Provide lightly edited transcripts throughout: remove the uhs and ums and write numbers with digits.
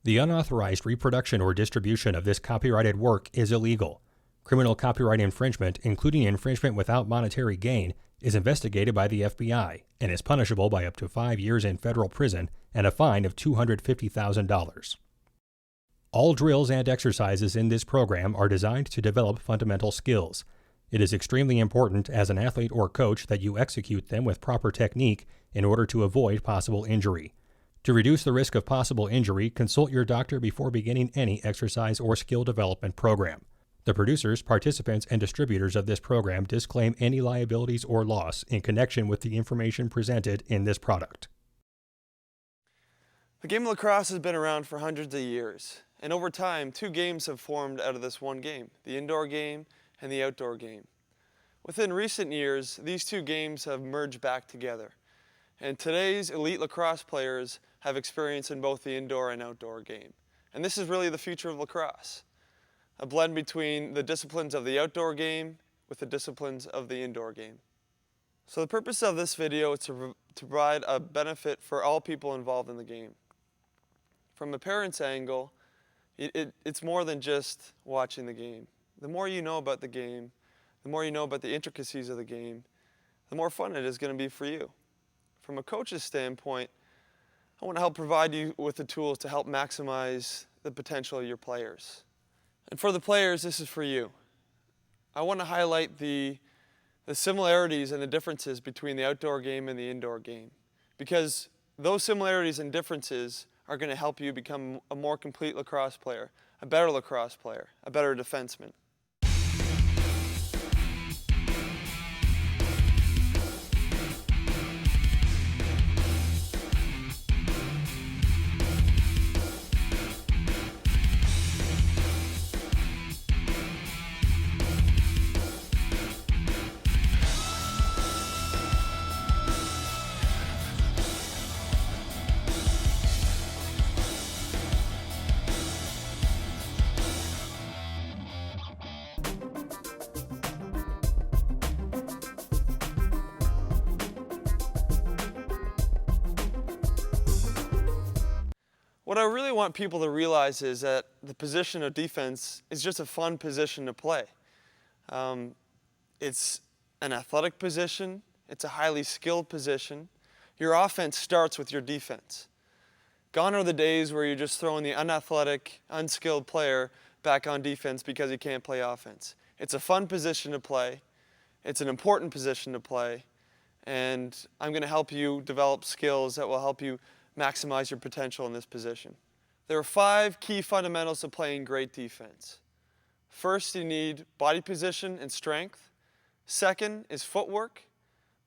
The unauthorized reproduction or distribution of this copyrighted work is illegal. Criminal copyright infringement, including infringement without monetary gain, is investigated by the FBI and is punishable by up to 5 years in federal prison and a fine of $250,000. All drills and exercises in this program are designed to develop fundamental skills. It is extremely important as an athlete or coach that you execute them with proper technique in order to avoid possible injury. To reduce the risk of possible injury, consult your doctor before beginning any exercise or skill development program. The producers, participants, and distributors of this program disclaim any liabilities or loss in connection with the information presented in this product. The game of lacrosse has been around for hundreds of years, and over time, two games have formed out of this one game, the indoor game and the outdoor game. Within recent years, these two games have merged back together, and today's elite lacrosse players have experience in both the indoor and outdoor game. And this is really the future of lacrosse, a blend between the disciplines of the outdoor game with the disciplines of the indoor game. So the purpose of this video is to provide a benefit for all people involved in the game. From a parent's angle, it's more than just watching the game. The more you know about the game, the more you know about the intricacies of the game, the more fun it is going to be for you. From a coach's standpoint, I want to help provide you with the tools to help maximize the potential of your players. And for the players, this is for you. I want to highlight the similarities and the differences between the outdoor game and the indoor game, because those similarities and differences are going to help you become a more complete lacrosse player, a better lacrosse player, a better defenseman. What I really want people to realize is that the position of defense is just a fun position to play. It's an athletic position. It's a highly skilled position. Your offense starts with your defense. Gone are the days where you're just throwing the unathletic, unskilled player back on defense because he can't play offense. It's a fun position to play. It's an important position to play. And I'm going to help you develop skills that will help you maximize your potential in this position. There are 5 key fundamentals of playing great defense. First, you need body position and strength. Second is footwork.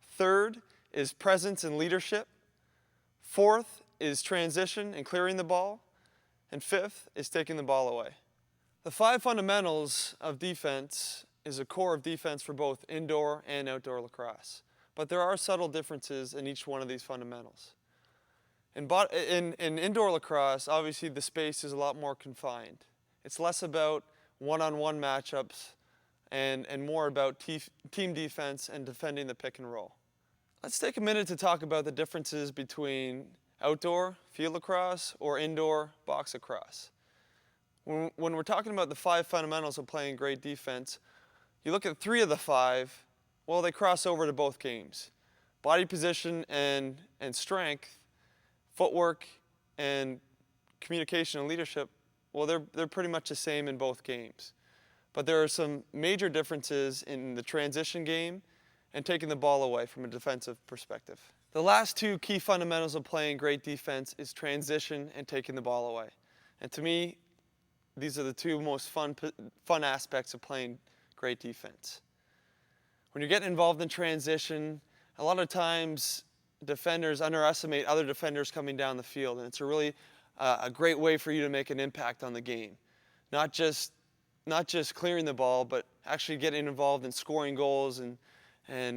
Third is presence and leadership. Fourth is transition and clearing the ball. And fifth is taking the ball away. The 5 fundamentals of defense is a core of defense for both indoor and outdoor lacrosse. But there are subtle differences in each one of these fundamentals. In indoor lacrosse, obviously the space is a lot more confined. It's less about one-on-one matchups and more about team defense and defending the pick and roll. Let's take a minute to talk about the differences between outdoor field lacrosse or indoor box lacrosse. When we're talking about the 5 fundamentals of playing great defense, you look at 3 of the 5, well, they cross over to both games. Body position and strength, footwork and communication and leadership, well, they're pretty much the same in both games. But there are some major differences in the transition game and taking the ball away from a defensive perspective. The last 2 key fundamentals of playing great defense is transition and taking the ball away. And to me, these are the 2 most fun aspects of playing great defense. When you're getting involved in transition, a lot of times defenders underestimate other defenders coming down the field, and it's a great way for you to make an impact on the game. Not just clearing the ball, but actually getting involved in scoring goals and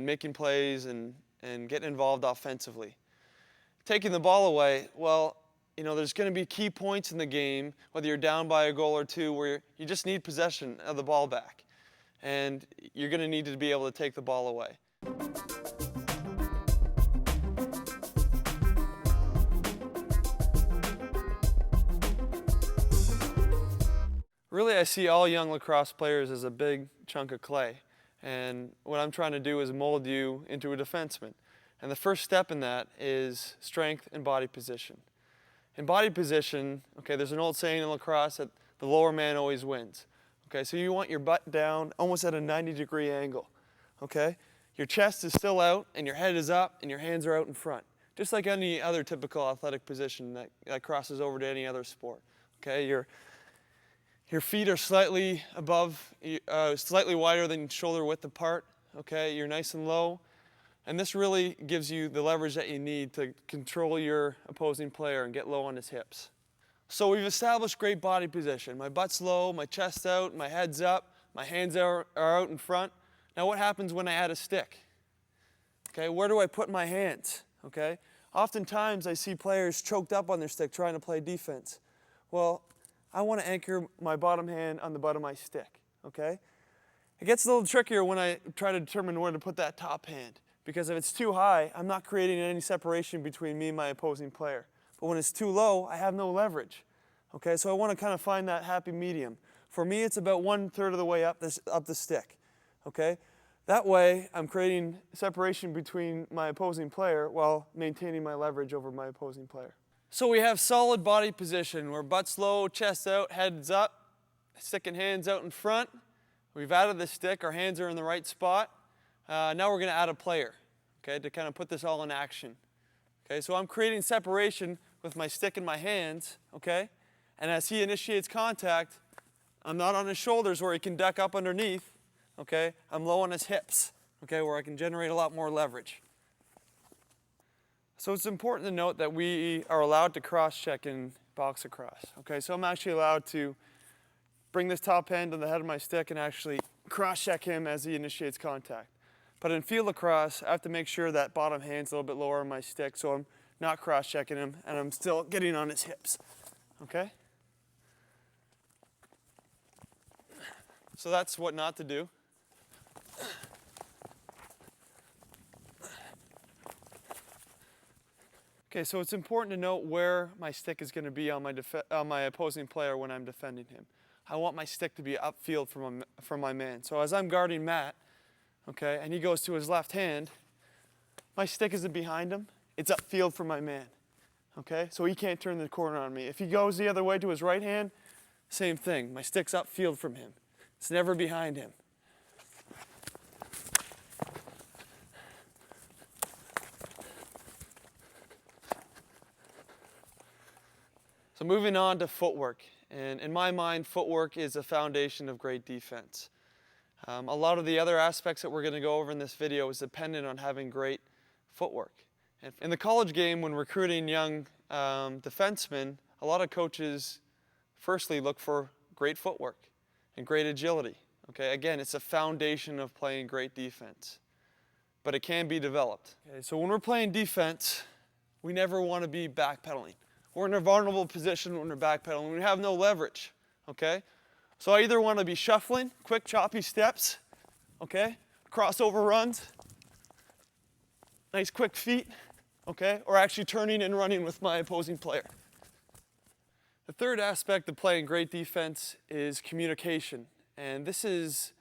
making plays and getting involved offensively. Taking the ball away, well, you know, there's going to be key points in the game, whether you're down by a goal or 2, where you just need possession of the ball back. And you're going to need to be able to take the ball away. Really, I see all young lacrosse players as a big chunk of clay. And what I'm trying to do is mold you into a defenseman. And the first step in that is strength and body position. In body position, okay, there's an old saying in lacrosse that the lower man always wins. Okay, so you want your butt down almost at a 90-degree angle. Okay? Your chest is still out and your head is up and your hands are out in front. Just like any other typical athletic position that crosses over to any other sport. Okay? Your feet are slightly above, slightly wider than shoulder width apart. Okay? You're nice and low. And this really gives you the leverage that you need to control your opposing player and get low on his hips. So we've established great body position. My butt's low, my chest's out, my head's up, my hands are out in front. Now what happens when I add a stick? Okay, where do I put my hands? Okay, oftentimes I see players choked up on their stick trying to play defense. Well, I want to anchor my bottom hand on the butt of my stick. Okay, it gets a little trickier when I try to determine where to put that top hand. Because if it's too high, I'm not creating any separation between me and my opposing player. But when it's too low, I have no leverage. Okay, so I want to kind of find that happy medium. For me, it's about 1/3 of the way up the stick. Okay, that way I'm creating separation between my opposing player while maintaining my leverage over my opposing player. So we have solid body position. We're butt's low, chest out, head's up, stick and hands out in front. We've added the stick. Our hands are in the right spot. Now we're going to add a player, okay, to kind of put this all in action. Okay, so I'm creating separation with my stick in my hands, okay, and as he initiates contact, I'm not on his shoulders where he can duck up underneath, okay, I'm low on his hips, okay, where I can generate a lot more leverage. So it's important to note that we are allowed to cross-check in box lacrosse, okay, so I'm actually allowed to bring this top hand to the head of my stick and actually cross-check him as he initiates contact. But in field lacrosse, I have to make sure that bottom hand's a little bit lower on my stick so I'm not cross-checking him and I'm still getting on his hips, okay? So that's what not to do. Okay, so it's important to note where my stick is going to be on my opposing player when I'm defending him. I want my stick to be upfield from my man. So as I'm guarding Matt, okay, and he goes to his left hand, my stick isn't behind him, it's upfield from my man, okay? So he can't turn the corner on me. If he goes the other way to his right hand, same thing, my stick's upfield from him. It's never behind him. So moving on to footwork, and in my mind, footwork is a foundation of great defense. A lot of the other aspects that we're going to go over in this video is dependent on having great footwork. And in the college game, when recruiting young defensemen, a lot of coaches firstly look for great footwork and great agility. Okay, again, it's a foundation of playing great defense, but it can be developed. Okay, so when we're playing defense, we never want to be backpedaling. We're in a vulnerable position when we're backpedaling. We have no leverage. Okay. So I either want to be shuffling, quick choppy steps, okay, crossover runs, nice quick feet, okay, or actually turning and running with my opposing player. The third aspect of playing great defense is communication, and this is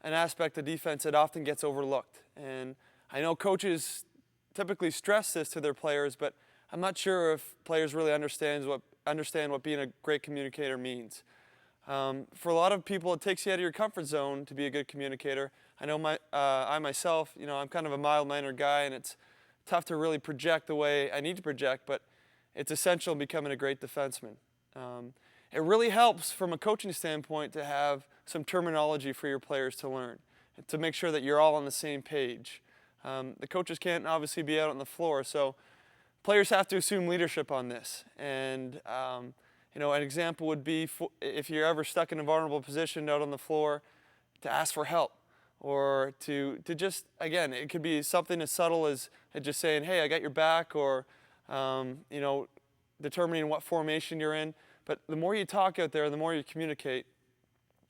an aspect of defense that often gets overlooked. And I know coaches typically stress this to their players, but I'm not sure if players really understand what being a great communicator means. For a lot of people, it takes you out of your comfort zone to be a good communicator. I know I myself, I'm kind of a mild-mannered guy, and it's tough to really project the way I need to project, but it's essential in becoming a great defenseman. It really helps from a coaching standpoint to have some terminology for your players to learn, to make sure that you're all on the same page. The coaches can't obviously be out on the floor, so players have to assume leadership on this. And an example would be if you're ever stuck in a vulnerable position out on the floor, to ask for help, or to just, again, it could be something as subtle as just saying, hey, I got your back, or determining what formation you're in. But the more you talk out there, the more you communicate,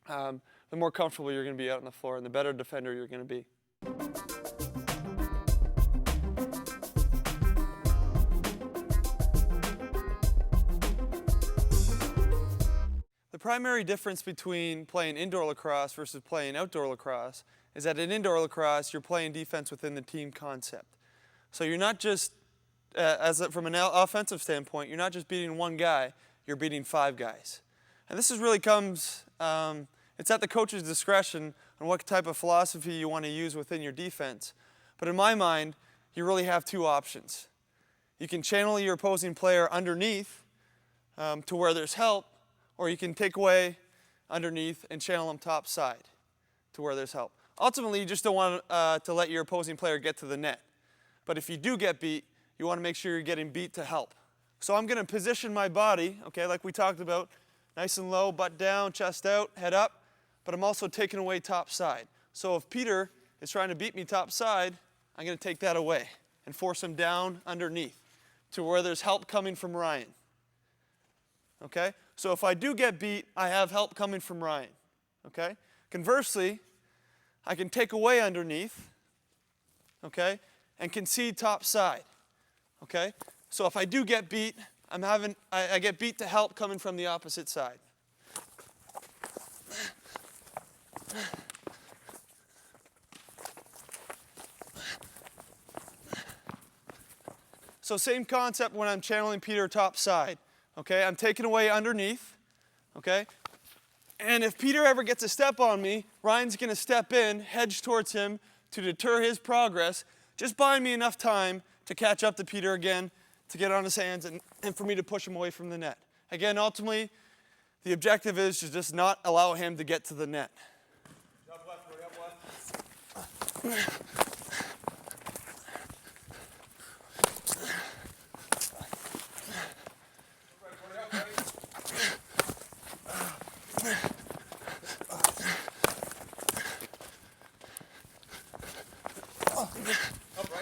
the more comfortable you're going to be out on the floor and the better defender you're going to be. The The primary difference between playing indoor lacrosse versus playing outdoor lacrosse is that in indoor lacrosse, you're playing defense within the team concept. So you're not just, from an offensive standpoint, you're not just beating one guy, you're beating 5 guys. And this is really comes, it's at the coach's discretion on what type of philosophy you want to use within your defense. But in my mind, you really have 2 options. You can channel your opposing player underneath to where there's help, or you can take away underneath and channel them top side to where there's help. Ultimately, you just don't want to let your opposing player get to the net. But if you do get beat, you want to make sure you're getting beat to help. So I'm going to position my body, okay, like we talked about, nice and low, butt down, chest out, head up, but I'm also taking away top side. So if Peter is trying to beat me top side, I'm going to take that away and force him down underneath to where there's help coming from Ryan. Okay? So if I do get beat, I have help coming from Ryan. Okay? Conversely, I can take away underneath, okay, and concede top side. Okay? So if I do get beat, I get beat to help coming from the opposite side. So same concept when I'm channeling Peter top side. Okay, I'm taking away underneath. Okay? And if Peter ever gets a step on me, Ryan's going to step in, hedge towards him to deter his progress, just buying me enough time to catch up to Peter again, to get on his hands, and for me to push him away from the net. Again, ultimately, the objective is to just not allow him to get to the net. Up left, Brodie, up left.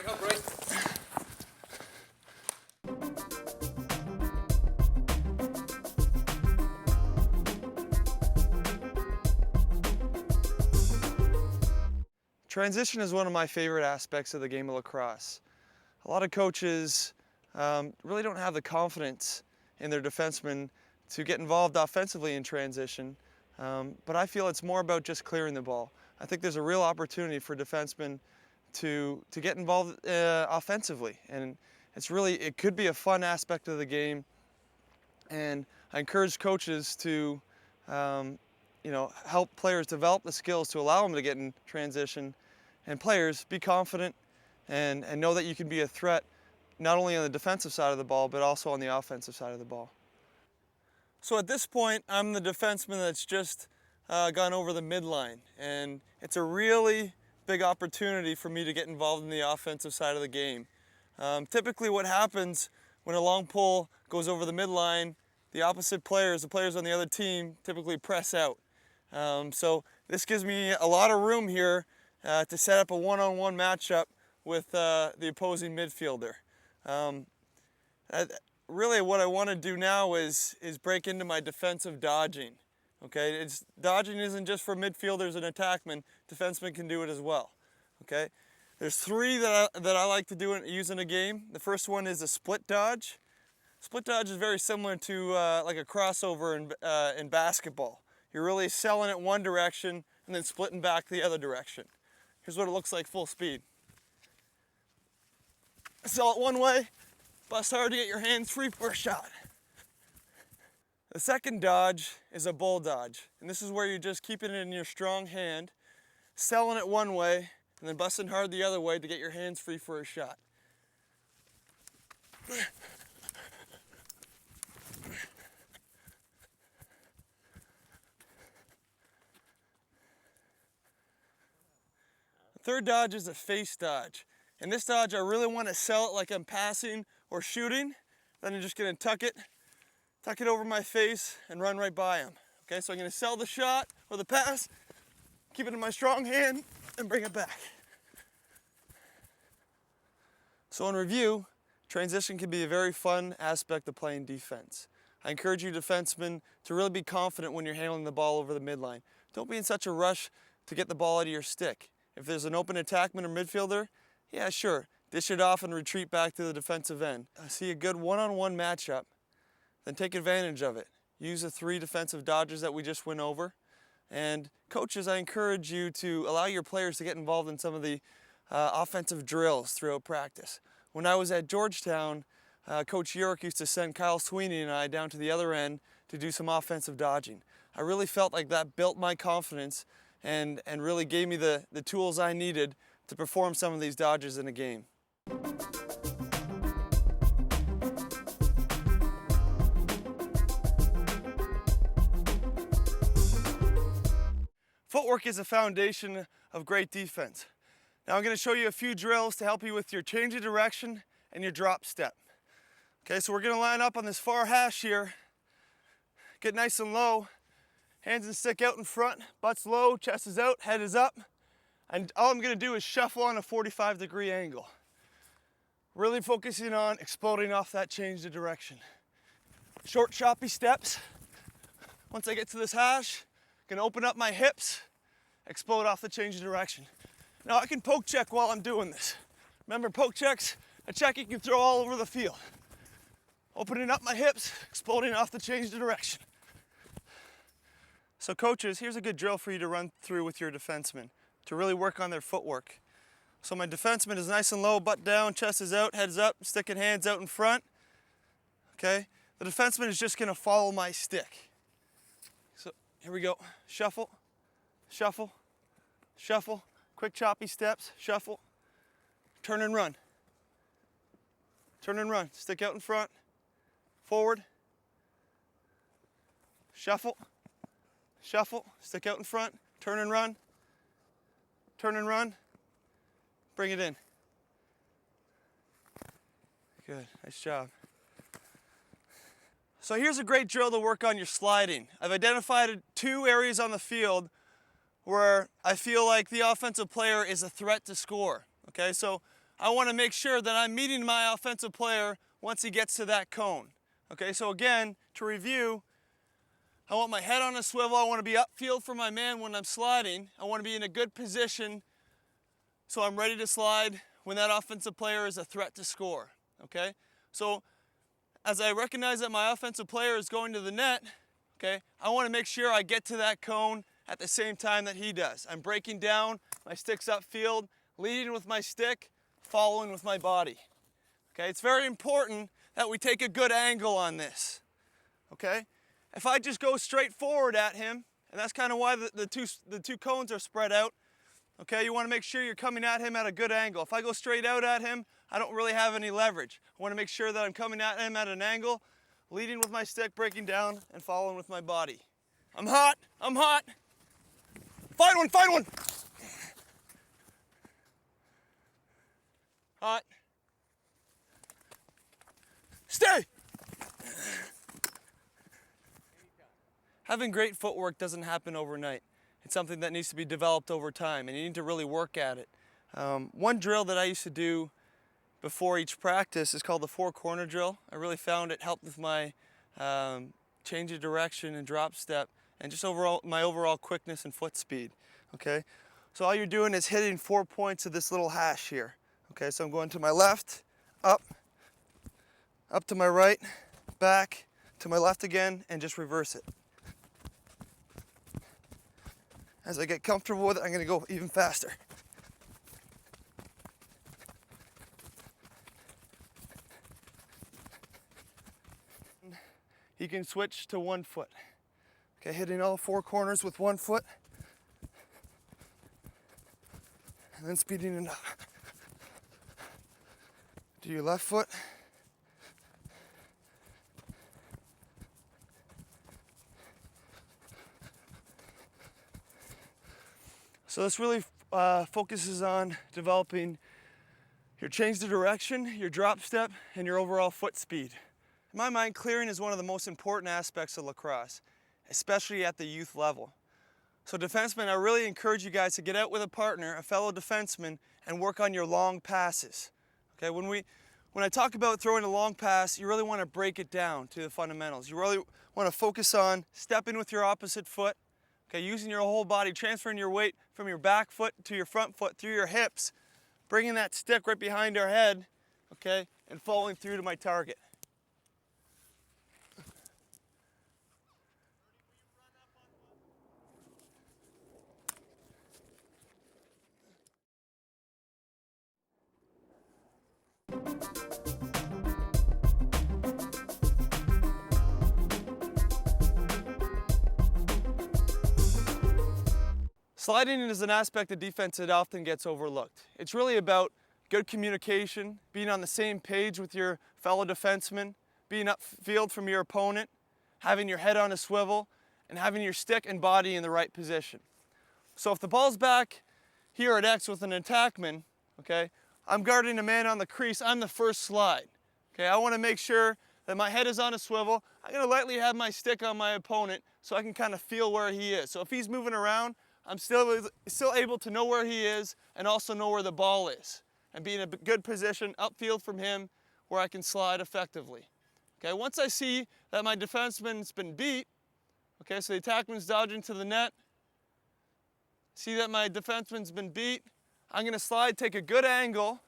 Up right. Transition is one of my favorite aspects of the game of lacrosse. A lot of coaches really don't have the confidence in their defensemen to get involved offensively in transition, but I feel it's more about just clearing the ball. I think there's a real opportunity for defensemen to get involved offensively, and it could be a fun aspect of the game, and I encourage coaches to help players develop the skills to allow them to get in transition, and players be confident and know that you can be a threat not only on the defensive side of the ball but also on the offensive side of the ball. So at this point, I'm the defenseman that's just gone over the midline, and it's a really big opportunity for me to get involved in the offensive side of the game. Typically what happens when a long pull goes over the midline, the opposite players, the players on the other team, typically press out. So this gives me a lot of room here to set up a one-on-one matchup with the opposing midfielder. Really what I want to do now is break into my defensive dodging. Okay, dodging isn't just for midfielders and attackmen, defensemen can do it as well. Okay, there's 3 that I like to use in a game. The first one is a split dodge. Split dodge is very similar to like a crossover in basketball. You're really selling it one direction and then splitting back the other direction. Here's what it looks like full speed. Sell it one way, bust hard to get your hands free for a shot. The second dodge is a bull dodge, and this is where you're just keeping it in your strong hand, selling it one way, and then busting hard the other way to get your hands free for a shot. Third dodge is a face dodge. In this dodge, I really want to sell it like I'm passing or shooting. Then I'm just going to tuck it over my face and run right by him. Okay, so I'm going to sell the shot or the pass, keep it in my strong hand, and bring it back. So in review, transition can be a very fun aspect of playing defense. I encourage you defensemen to really be confident when you're handling the ball over the midline. Don't be in such a rush to get the ball out of your stick. If there's an open attackman or midfielder, yeah, sure, dish it off and retreat back to the defensive end. I see a good one-on-one matchup, then take advantage of it. use the 3 defensive dodges that we just went over. And coaches, I encourage you to allow your players to get involved in some of the offensive drills throughout practice. When I was at Georgetown, Coach Yurick used to send Kyle Sweeney and I down to the other end to do some offensive dodging. I really felt like that built my confidence and really gave me the tools I needed to perform some of these dodges in a game. Footwork is a foundation of great defense. Now I'm going to show you a few drills to help you with your change of direction and your drop step. Okay, so we're going to line up on this far hash here, get nice and low, hands and stick out in front, butt's low, chest is out, head is up, and all I'm going to do is shuffle on a 45-degree angle. Really focusing on exploding off that change of direction. Short, choppy steps. Once I get to this hash, I'm going to open up my hips, explode off the change of direction. Now I can poke check while I'm doing this. Remember, poke checks, a check you can throw all over the field. Opening up my hips, exploding off the change of direction. So coaches, here's a good drill for you to run through with your defensemen to really work on their footwork. So my defenseman is nice and low, butt down, chest is out, head's up, sticking hands out in front. Okay, the defenseman is just gonna follow my stick. So here we go, shuffle, shuffle, shuffle, quick choppy steps, shuffle, turn and run. Turn and run, stick out in front, forward, shuffle, shuffle, stick out in front, turn and run, bring it in. Good, nice job. So here's a great drill to work on your sliding. I've identified 2 areas on the field where I feel like the offensive player is a threat to score. Okay, so I want to make sure that I'm meeting my offensive player once he gets to that cone. Okay, so again, to review, I want my head on a swivel. I want to be upfield for my man when I'm sliding. I want to be in a good position so I'm ready to slide when that offensive player is a threat to score. Okay, so as I recognize that my offensive player is going to the net, okay, I want to make sure I get to that cone at the same time that he does. I'm breaking down, my stick's upfield, leading with my stick, following with my body. Okay, it's very important that we take a good angle on this. Okay, if I just go straight forward at him, and that's kind of why the two cones are spread out. Okay, you want to make sure you're coming at him at a good angle. If I go straight out at him, I don't really have any leverage. I want to make sure that I'm coming at him at an angle, leading with my stick, breaking down, and following with my body. I'm hot, I'm hot. Find one, find one. Hot. Stay. Having great footwork doesn't happen overnight. It's something that needs to be developed over time, and you need to really work at it. One drill that I used to do before each practice is called the 4-corner drill. I really found it helped with my change of direction and drop step, and just my overall quickness and foot speed. Okay, so all you're doing is hitting 4 points of this little hash here. Okay, so I'm going to my left, up to my right, back, to my left again, and just reverse it. As I get comfortable with it, I'm going to go even faster. You can switch to 1 foot. Okay, hitting all 4 corners with 1 foot. And then speeding it up. Do your left foot. So this really focuses on developing your change of direction, your drop step, and your overall foot speed. In my mind, clearing is one of the most important aspects of lacrosse, especially at the youth level. So defensemen, I really encourage you guys to get out with a partner, a fellow defenseman, and work on your long passes. Okay, when I talk about throwing a long pass, you really want to break it down to the fundamentals. You really want to focus on stepping with your opposite foot, okay, using your whole body, transferring your weight from your back foot to your front foot through your hips, bringing that stick right behind our head, okay, and following through to my target. Sliding is an aspect of defense that often gets overlooked. It's really about good communication, being on the same page with your fellow defenseman, being upfield from your opponent, having your head on a swivel, and having your stick and body in the right position. So if the ball's back here at X with an attackman, okay, I'm guarding a man on the crease, I'm the first slide. Okay, I want to make sure that my head is on a swivel. I'm going to lightly have my stick on my opponent so I can kind of feel where he is. So if he's moving around, I'm still able to know where he is and also know where the ball is and be in a good position upfield from him where I can slide effectively. Okay, once I see that my defenseman's been beat, okay, so the attackman's dodging to the net, see that my defenseman's been beat, I'm going to slide, take a good angle,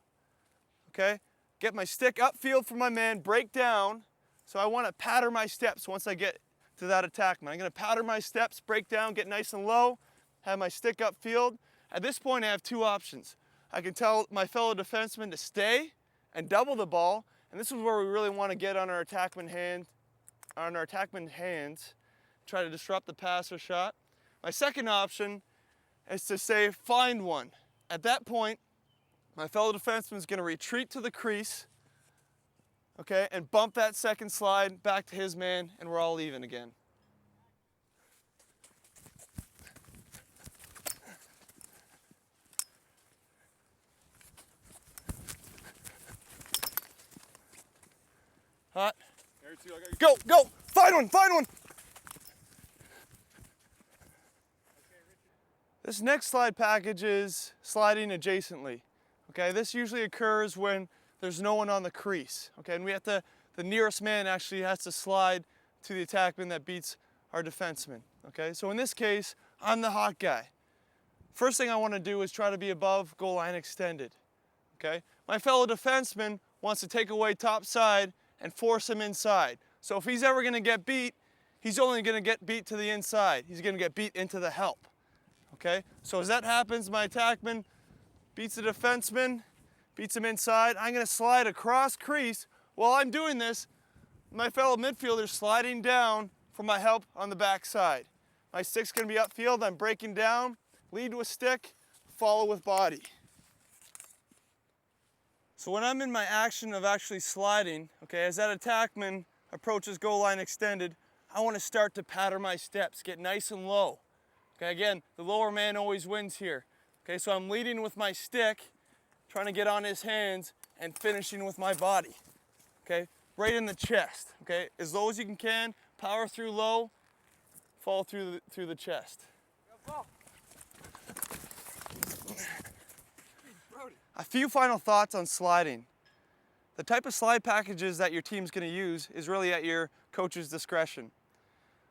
okay, get my stick upfield from my man, break down. So I want to pattern my steps once I get to that attackman. I'm going to pattern my steps, break down, get nice and low, have my stick upfield. At this point, I have two options. I can tell my fellow defenseman to stay and double the ball, and this is where we really want to get on our attackman hands, try to disrupt the pass or shot. My second option is to say, find one. At that point, my fellow defenseman is going to retreat to the crease, okay, and bump that second slide back to his man, and we're all even again. Hot. Go, go, find one, find one. This next slide package is sliding adjacently. Okay, this usually occurs when there's no one on the crease. Okay, and the nearest man actually has to slide to the attackman that beats our defenseman. Okay, so in this case, I'm the hot guy. First thing I want to do is try to be above goal line extended. Okay, my fellow defenseman wants to take away top side and force him inside. So if he's ever going to get beat, he's only going to get beat to the inside. He's going to get beat into the help. Okay, so as that happens, my attackman beats the defenseman, beats him inside. I'm going to slide across crease. While I'm doing this, my fellow midfielder's sliding down for my help on the backside. My stick's going to be upfield. I'm breaking down, lead with stick, follow with body. So when I'm in my action of actually sliding, okay, as that attackman approaches goal line extended, I want to start to pattern my steps, get nice and low. Okay, again, the lower man always wins here. Okay, so I'm leading with my stick, trying to get on his hands, and finishing with my body. Okay, right in the chest. Okay, as low as you can, power through low, fall through the chest. A few final thoughts on sliding. The type of slide packages that your team's going to use is really at your coach's discretion.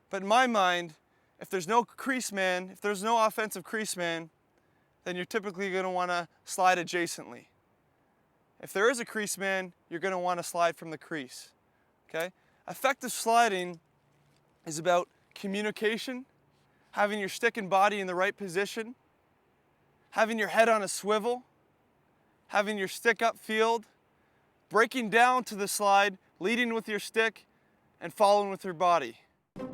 But in my mind, if there's no crease man, if there's no offensive crease man, then you're typically going to want to slide adjacently. If there is a crease man, you're going to want to slide from the crease. Okay? Effective sliding is about communication, having your stick and body in the right position, having your head on a swivel, having your stick upfield, breaking down to the slide, leading with your stick, and following with your body. The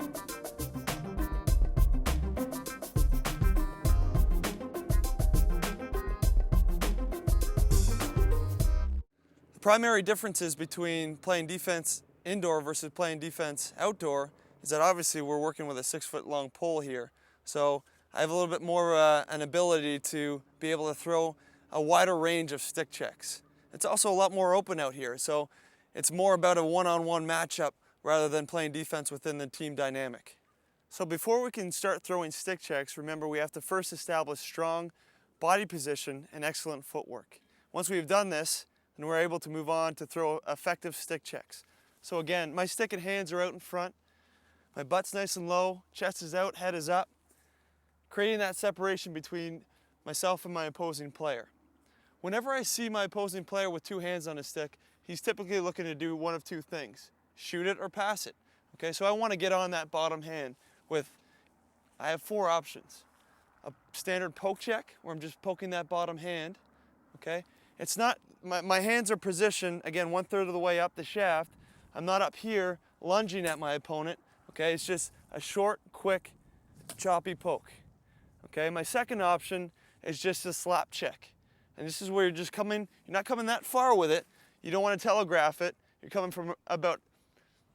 primary differences between playing defense indoor versus playing defense outdoor is that obviously we're working with a 6-foot long pole here. So I have a little bit more an ability to be able to throw a wider range of stick checks. It's also a lot more open out here, so it's more about a one-on-one matchup rather than playing defense within the team dynamic. So before we can start throwing stick checks, remember we have to first establish strong body position and excellent footwork. Once we've done this, then we're able to move on to throw effective stick checks. So again, my stick and hands are out in front, my butt's nice and low, chest is out, head is up, creating that separation between myself and my opposing player. Whenever I see my opposing player with two hands on his stick, he's typically looking to do one of two things: shoot it or pass it. Okay, so I want to get on that bottom hand I have four options. A standard poke check, where I'm just poking that bottom hand. Okay, it's not, my hands are positioned, again, 1/3 of the way up the shaft. I'm not up here lunging at my opponent. Okay, it's just a short, quick, choppy poke. Okay, my second option is just a slap check. And this is where you're not coming that far with it. You don't want to telegraph it. You're coming from about,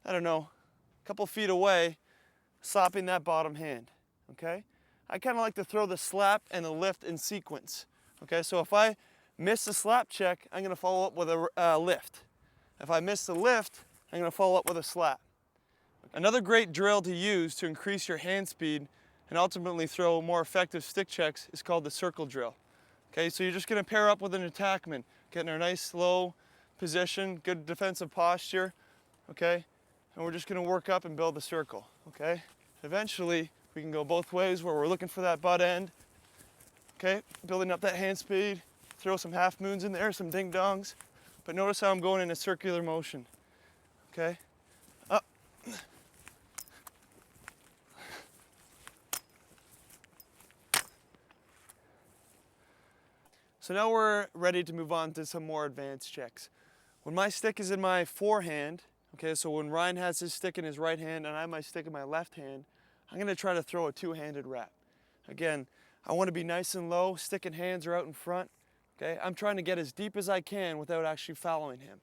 I don't know, a couple feet away, slapping that bottom hand, okay? I kind of like to throw the slap and the lift in sequence, okay? So if I miss the slap check, I'm going to follow up with a lift. If I miss the lift, I'm going to follow up with a slap. Another great drill to use to increase your hand speed and ultimately throw more effective stick checks is called the circle drill. Okay, so you're just going to pair up with an attackman, getting a nice low position, good defensive posture, okay? And we're just going to work up and build the circle, okay? Eventually, we can go both ways where we're looking for that butt end, okay? Building up that hand speed, throw some half moons in there, some ding dongs, but notice how I'm going in a circular motion, okay? Up. So now we're ready to move on to some more advanced checks. When my stick is in my forehand, okay, so when Ryan has his stick in his right hand and I have my stick in my left hand, I'm gonna try to throw a two-handed wrap. Again, I wanna be nice and low, stick and hands are out in front, okay? I'm trying to get as deep as I can without actually fouling him,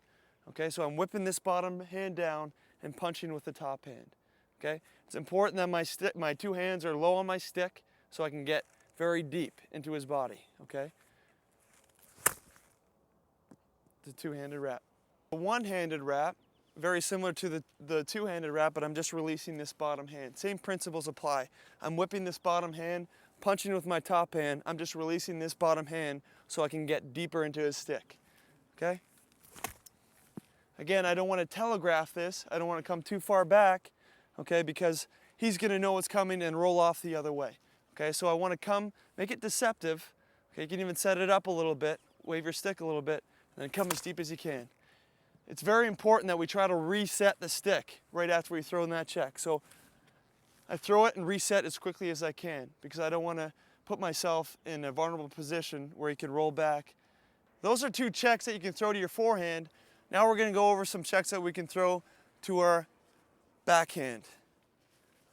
okay? So I'm whipping this bottom hand down and punching with the top hand, okay? It's important that my two hands are low on my stick so I can get very deep into his body, okay? The two-handed wrap. A one-handed wrap, very similar to the two-handed wrap, but I'm just releasing this bottom hand. Same principles apply. I'm whipping this bottom hand, punching with my top hand. I'm just releasing this bottom hand so I can get deeper into his stick, okay? Again, I don't want to telegraph this. I don't want to come too far back, okay, because he's going to know what's coming and roll off the other way, okay? So I want to come, make it deceptive, okay? You can even set it up a little bit, wave your stick a little bit, and then come as deep as you can. It's very important that we try to reset the stick right after we throw in that check. So I throw it and reset as quickly as I can because I don't want to put myself in a vulnerable position where he can roll back. Those are two checks that you can throw to your forehand. Now we're going to go over some checks that we can throw to our backhand.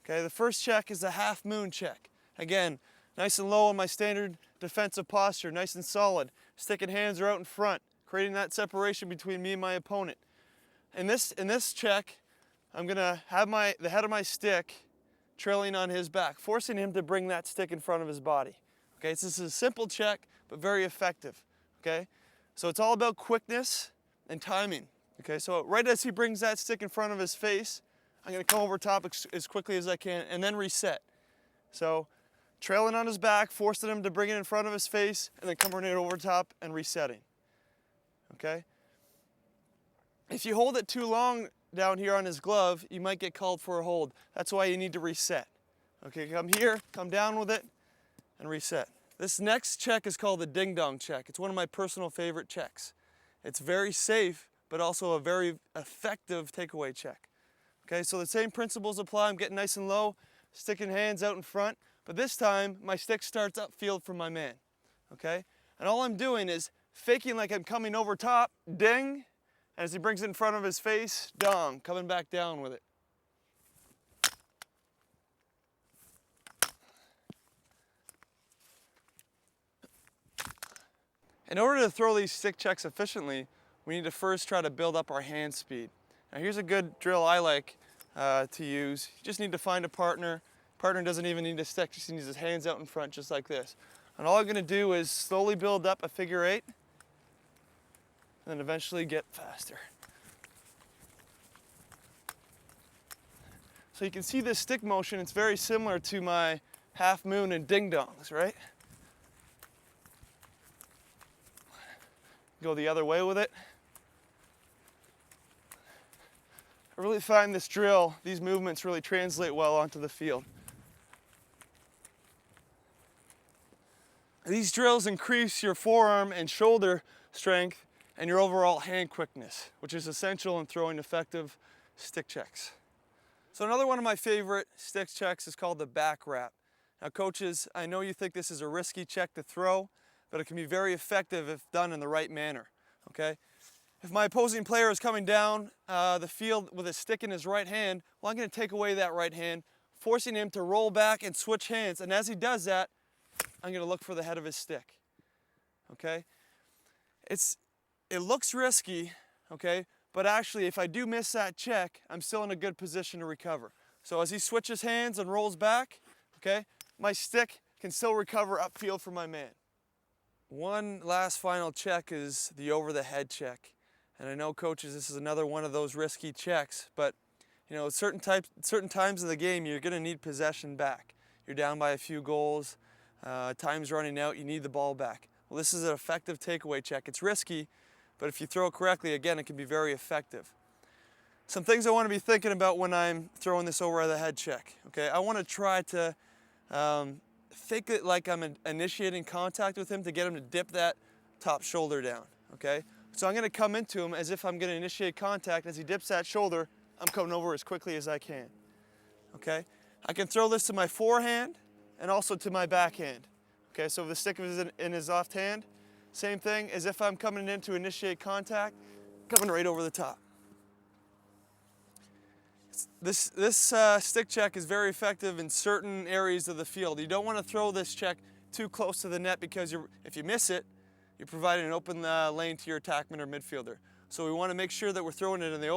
Okay, the first check is the half moon check. Again, nice and low on my standard defensive posture, nice and solid. Stick and hands are out in front, creating that separation between me and my opponent. In this check, I'm gonna have the head of my stick trailing on his back, forcing him to bring that stick in front of his body. Okay, so this is a simple check, but very effective. Okay, so it's all about quickness and timing. Okay, so right as he brings that stick in front of his face, I'm gonna come over top as quickly as I can and then reset. So trailing on his back, forcing him to bring it in front of his face, and then coming it over top and resetting. Okay? If you hold it too long down here on his glove, you might get called for a hold. That's why you need to reset. Okay, come here, come down with it, and reset. This next check is called the ding dong check. It's one of my personal favorite checks. It's very safe, but also a very effective takeaway check. Okay, so the same principles apply. I'm getting nice and low, sticking hands out in front, but this time my stick starts upfield from my man. Okay, and all I'm doing is faking like I'm coming over top, ding, and as he brings it in front of his face, dong, coming back down with it. In order to throw these stick checks efficiently, we need to first try to build up our hand speed. Now here's a good drill I like to use. You just need to find a partner. Partner doesn't even need a stick, just needs his hands out in front just like this. And all I'm gonna do is slowly build up a figure eight, and then eventually get faster. So you can see this stick motion, it's very similar to my half moon and ding dongs, right? Go the other way with it. I really find this drill, these movements really translate well onto the field. These drills increase your forearm and shoulder strength and your overall hand quickness, which is essential in throwing effective stick checks. So another one of my favorite stick checks is called the back wrap. Now coaches, I know you think this is a risky check to throw, but it can be very effective if done in the right manner, okay? If my opposing player is coming down the field with a stick in his right hand, well, I'm gonna take away that right hand, forcing him to roll back and switch hands. And as he does that, I'm going to look for the head of his stick. Okay? It looks risky, okay? But actually, if I do miss that check, I'm still in a good position to recover. So as he switches hands and rolls back, okay, my stick can still recover upfield for my man. One last final check is the over the head check. And I know, coaches, this is another one of those risky checks, but you know, certain times in the game, you're going to need possession back. You're down by a few goals, time's running out, you need the ball back. Well, this is an effective takeaway check. It's risky, but if you throw it correctly, again, it can be very effective. Some things I want to be thinking about when I'm throwing this over the head check. Okay, I want to try to fake it like I'm initiating contact with him to get him to dip that top shoulder down. Okay, so I'm going to come into him as if I'm going to initiate contact. As he dips that shoulder, I'm coming over as quickly as I can. Okay, I can throw this to my forehand and also to my backhand. Okay, so if the stick is in his left hand, same thing as if I'm coming in to initiate contact, coming right over the top. This stick check is very effective in certain areas of the field. You don't want to throw this check too close to the net because if you miss it, you're providing an open lane to your attackman or midfielder. So we want to make sure that we're throwing it in the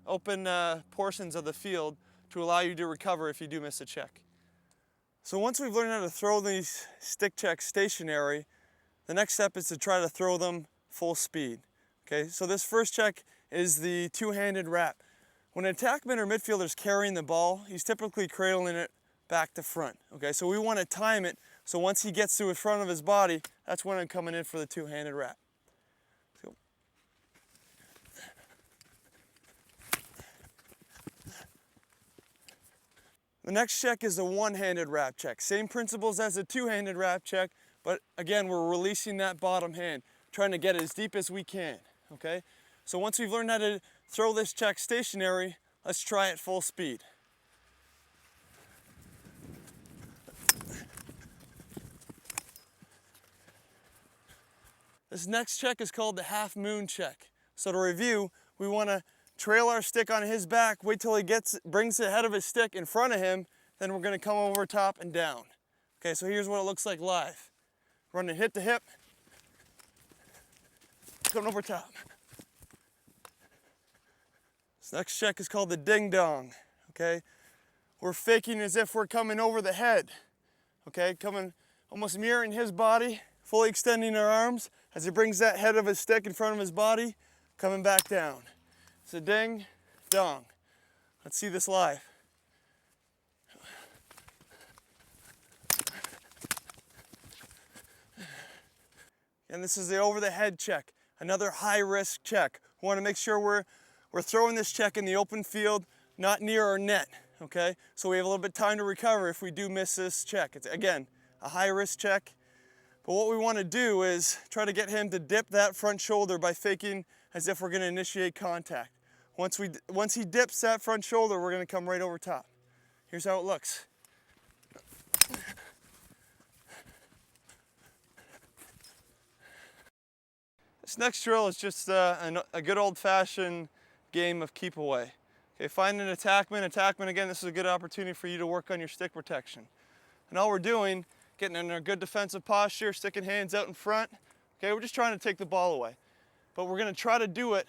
open portions of the field to allow you to recover if you do miss a check. So once we've learned how to throw these stick checks stationary, the next step is to try to throw them full speed. Okay, so this first check is the two-handed wrap. When an attackman or midfielder is carrying the ball, he's typically cradling it back to front. Okay, so we want to time it so once he gets to the front of his body, that's when I'm coming in for the two-handed wrap. So, the next check is a one-handed wrap check. Same principles as a two-handed wrap check, but again, we're releasing that bottom hand, trying to get it as deep as we can. Okay, so once we've learned how to throw this check stationary, let's try it full speed. This next check is called the half moon check. So to review, we want to trail our stick on his back, wait till he brings the head of his stick in front of him, then we're going to come over top and down. Okay, so here's what it looks like live. Running hip to hip, coming over top. This next check is called the ding dong. Okay, we're faking as if we're coming over the head. Okay, coming almost mirroring his body, fully extending our arms as he brings that head of his stick in front of his body, coming back down. It's a ding dong. Let's see this live. And this is the over the head check, another high risk check. We want to make sure we're throwing this check in the open field, not near our net, okay? So we have a little bit of time to recover if we do miss this check. It's, again, a high-risk check. But what we want to do is try to get him to dip that front shoulder by faking as if we're going to initiate contact. Once he dips that front shoulder, we're going to come right over top. Here's how it looks. This next drill is just a good old-fashioned game of keep away. Okay, find an attackman again, this is a good opportunity for you to work on your stick protection. And all we're doing, getting in a good defensive posture, sticking hands out in front. Okay, we're just trying to take the ball away. But we're going to try to do it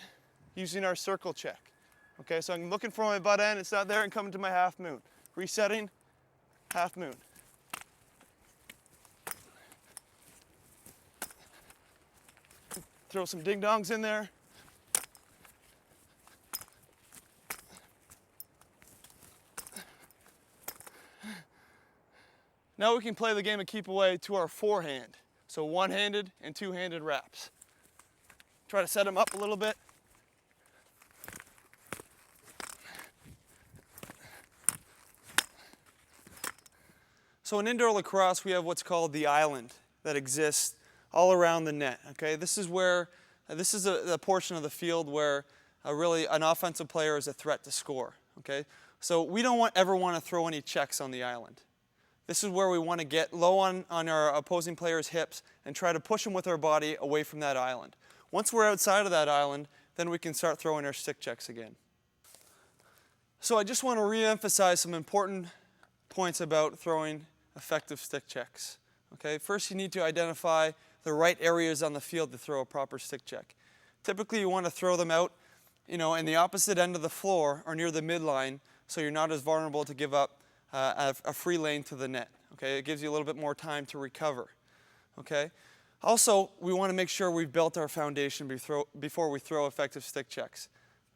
using our circle check. Okay, so I'm looking for my butt end, it's not there, and coming to my half moon. Resetting, half moon. Throw some ding dongs in there. Now we can play the game of keep away to our forehand. So one-handed and two-handed wraps. Try to set them up a little bit. So in indoor lacrosse, we have what's called the island that exists all around the net. Okay, this is a portion of the field where really an offensive player is a threat to score. Okay, so we don't ever want to throw any checks on the island. This is where we want to get low on our opposing player's hips and try to push them with our body away from that island. Once we're outside of that island, then we can start throwing our stick checks again. So I just want to re-emphasize some important points about throwing effective stick checks. Okay, first you need to identify the right areas on the field to throw a proper stick check. Typically you want to throw them out, in the opposite end of the floor or near the midline, so you're not as vulnerable to give up a free lane to the net. Okay, it gives you a little bit more time to recover. Okay, also we want to make sure we've built our foundation before we throw effective stick checks.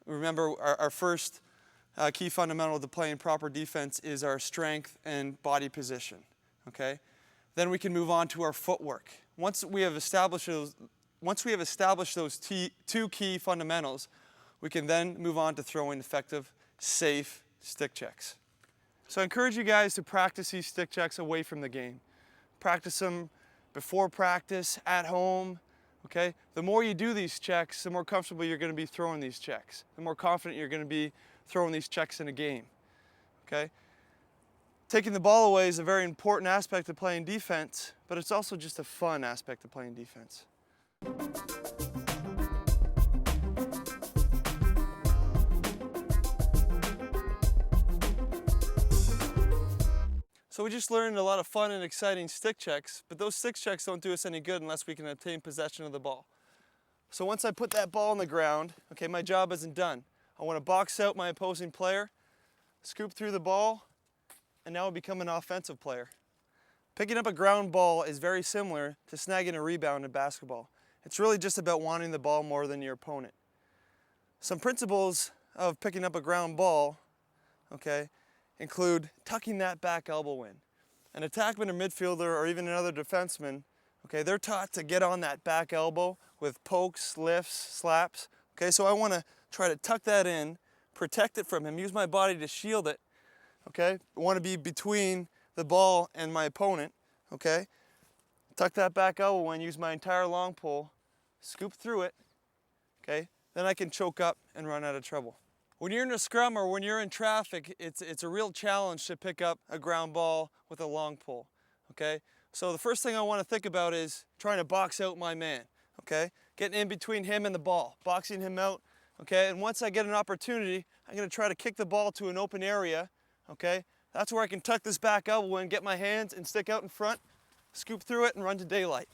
Remember, our first key fundamental to playing proper defense is our strength and body position. Okay, then we can move on to our footwork. Once we have established those two key fundamentals, we can then move on to throwing effective, safe stick checks. So I encourage you guys to practice these stick checks away from the game. Practice them before practice, at home. Okay? The more you do these checks, the more comfortable you're going to be throwing these checks. The more confident you're going to be throwing these checks in a game. Okay? Taking the ball away is a very important aspect of playing defense, but it's also just a fun aspect of playing defense. So we just learned a lot of fun and exciting stick checks, but those stick checks don't do us any good unless we can obtain possession of the ball. So once I put that ball on the ground, okay, my job isn't done. I want to box out my opposing player, scoop through the ball, and now I become an offensive player. Picking up a ground ball is very similar to snagging a rebound in basketball. It's really just about wanting the ball more than your opponent. Some principles of picking up a ground ball, okay, include tucking that back elbow in. An attackman or midfielder or even another defenseman, okay, they're taught to get on that back elbow with pokes, lifts, slaps. Okay, so I want to try to tuck that in, protect it from him, use my body to shield it. Okay, I want to be between the ball and my opponent. Okay, tuck that back elbow in, use my entire long pole, scoop through it. Okay, then I can choke up and run out of trouble. When you're in a scrum or when you're in traffic, it's a real challenge to pick up a ground ball with a long pole, okay? So the first thing I want to think about is trying to box out my man, okay? Getting in between him and the ball, boxing him out, okay? And once I get an opportunity, I'm going to try to kick the ball to an open area, okay? That's where I can tuck this back elbow in, get my hands and stick out in front, scoop through it and run to daylight.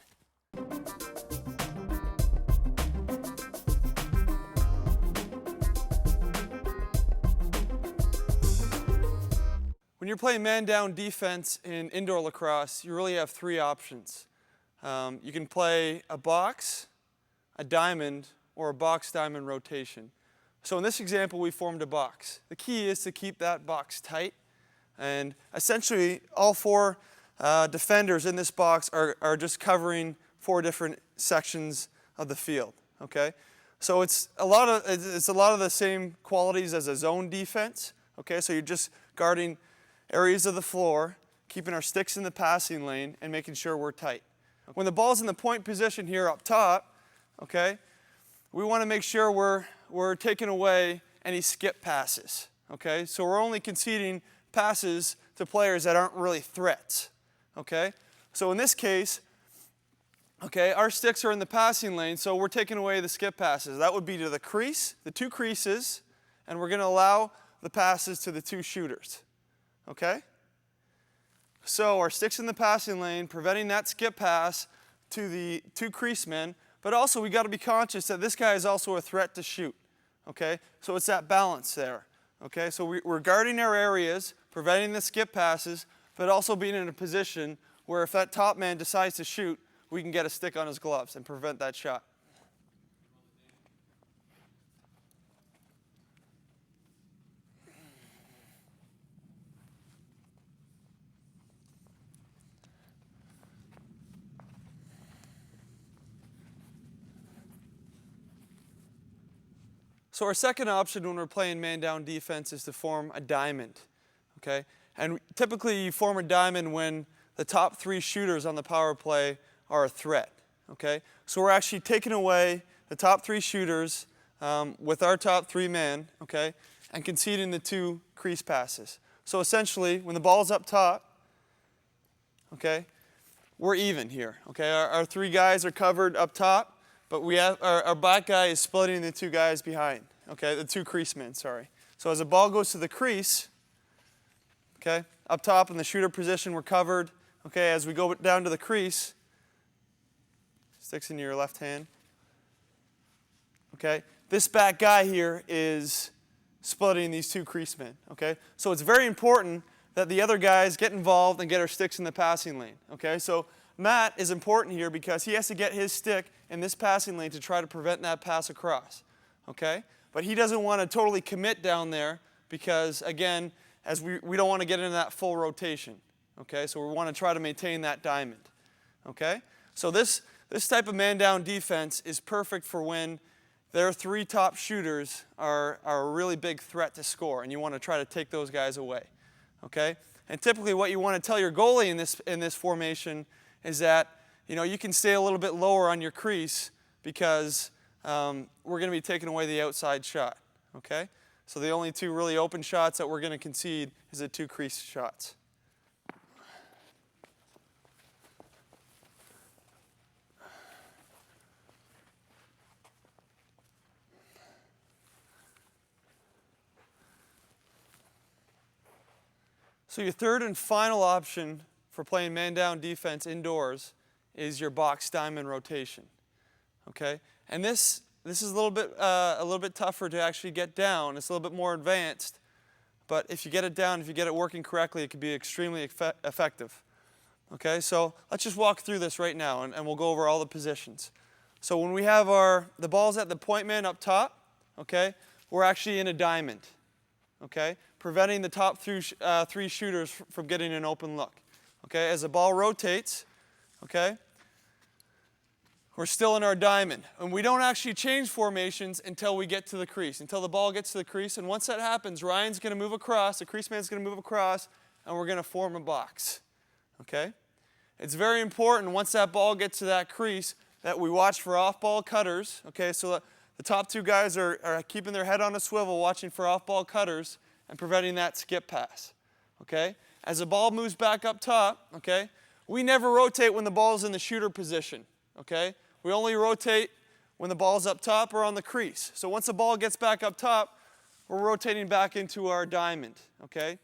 When you're playing man-down defense in indoor lacrosse, you really have three options. You can play a box, a diamond, or a box-diamond rotation. So in this example, we formed a box. The key is to keep that box tight. And essentially, all four defenders in this box are just covering four different sections of the field. Okay? So it's a lot of the same qualities as a zone defense. Okay? So you're just guarding areas of the floor, keeping our sticks in the passing lane, and making sure we're tight. When the ball's in the point position here up top, okay, we want to make sure we're taking away any skip passes. Okay, so we're only conceding passes to players that aren't really threats. Okay, so in this case, okay, our sticks are in the passing lane, so we're taking away the skip passes. That would be to the crease, the two creases, and we're going to allow the passes to the two shooters. Okay? So our sticks in the passing lane, preventing that skip pass to the two crease men, but also we got to be conscious that this guy is also a threat to shoot. Okay? So it's that balance there. Okay? So we're guarding our areas, preventing the skip passes, but also being in a position where if that top man decides to shoot, we can get a stick on his gloves and prevent that shot. So our second option when we're playing man-down defense is to form a diamond, okay? And typically you form a diamond when the top three shooters on the power play are a threat, okay? So we're actually taking away the top three shooters with our top three men, okay, and conceding the two crease passes. So essentially, when the ball's up top, okay, we're even here, okay? Our three guys are covered up top, but we have our back guy is splitting the two guys behind, okay, the two crease men, sorry. So as the ball goes to the crease, okay, up top in the shooter position, we're covered, okay, as we go down to the crease, sticks in your left hand, okay, this back guy here is splitting these two crease men, okay? So it's very important that the other guys get involved and get our sticks in the passing lane, okay? So Matt is important here because he has to get his stick in this passing lane to try to prevent that pass across, okay? But he doesn't want to totally commit down there because, again, as we don't want to get into that full rotation, okay? So we want to try to maintain that diamond, okay? So this type of man-down defense is perfect for when their three top shooters are a really big threat to score, and you want to try to take those guys away, okay? And typically what you want to tell your goalie in this formation is that, you know, you can stay a little bit lower on your crease because we're going to be taking away the outside shot, okay? So the only two really open shots that we're going to concede is the two crease shots. So your third and final option for playing man-down defense indoors is your box diamond rotation, okay? And this is a little bit tougher to actually get down. It's a little bit more advanced, but if you get it down, if you get it working correctly, it can be extremely effective, okay? So let's just walk through this right now, and we'll go over all the positions. So when we have the balls at the point man up top, okay, we're actually in a diamond, okay, preventing the top three shooters from getting an open look. Okay, as the ball rotates, okay, we're still in our diamond. And we don't actually change formations until we get to the crease, until the ball gets to the crease. And once that happens, Ryan's going to move across, the crease man's going to move across, and we're going to form a box. Okay? It's very important once that ball gets to that crease that we watch for off-ball cutters. Okay, so the top two guys are keeping their head on a swivel, watching for off-ball cutters and preventing that skip pass. Okay? As the ball moves back up top, okay, we never rotate when the ball's in the shooter position, okay? We only rotate when the ball's up top or on the crease. So once the ball gets back up top, we're rotating back into our diamond, okay?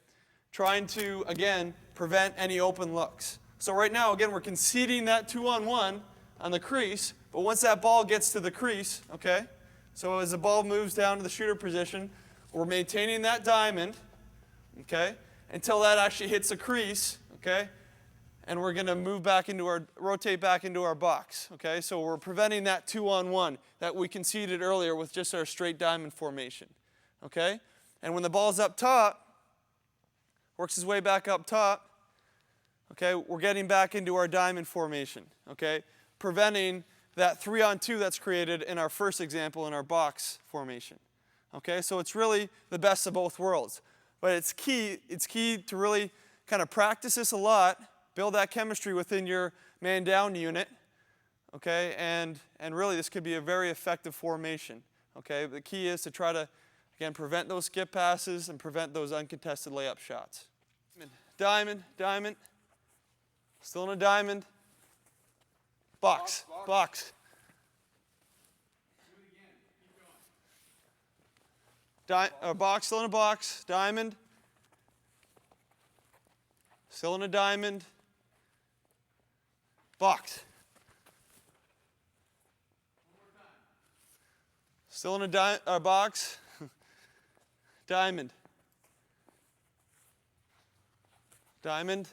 Trying to, again, prevent any open looks. So right now, again, we're conceding that 2-on-1 on the crease, but once that ball gets to the crease, okay, so as the ball moves down to the shooter position, we're maintaining that diamond, okay, until that actually hits the crease, okay? And we're going to rotate back into our box, okay? So we're preventing that 2-on-1 that we conceded earlier with just our straight diamond formation, okay? And when the ball's up top, works his way back up top, okay, we're getting back into our diamond formation, okay? Preventing that 3-on-2 that's created in our first example in our box formation, okay? So it's really the best of both worlds. But it's key to really kind of practice this a lot, build that chemistry within your man-down unit, okay? And really this could be a very effective formation, okay? The key is to try to, again, prevent those skip passes and prevent those uncontested layup shots. Diamond, diamond, still in a diamond, box, box. Box, still in a box, diamond, still in a diamond, box. Still in a box, diamond, diamond,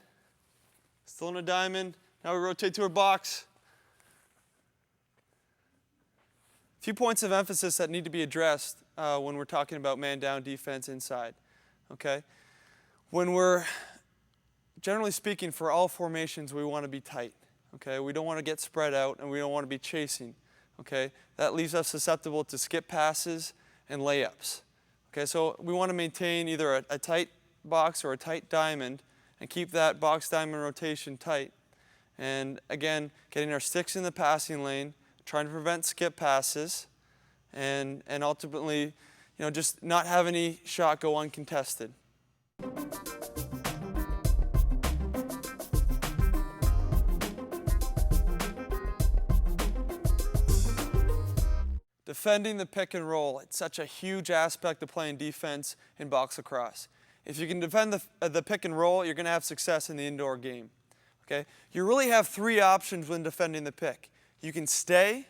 still in a diamond. Now we rotate to our box. A few points of emphasis that need to be addressed when we're talking about man-down defense inside, okay? When we're, generally speaking, for all formations, we want to be tight, okay? We don't want to get spread out, and we don't want to be chasing, okay? That leaves us susceptible to skip passes and layups, okay? So we want to maintain either a tight box or a tight diamond and keep that box-diamond rotation tight. And again, getting our sticks in the passing lane, trying to prevent skip passes, and ultimately, you know, just not have any shot go uncontested. Defending the pick and roll, it's such a huge aspect of playing defense in box lacrosse. If you can defend the pick and roll, you're going to have success in the indoor game. Okay? You really have three options when defending the pick. You can stay,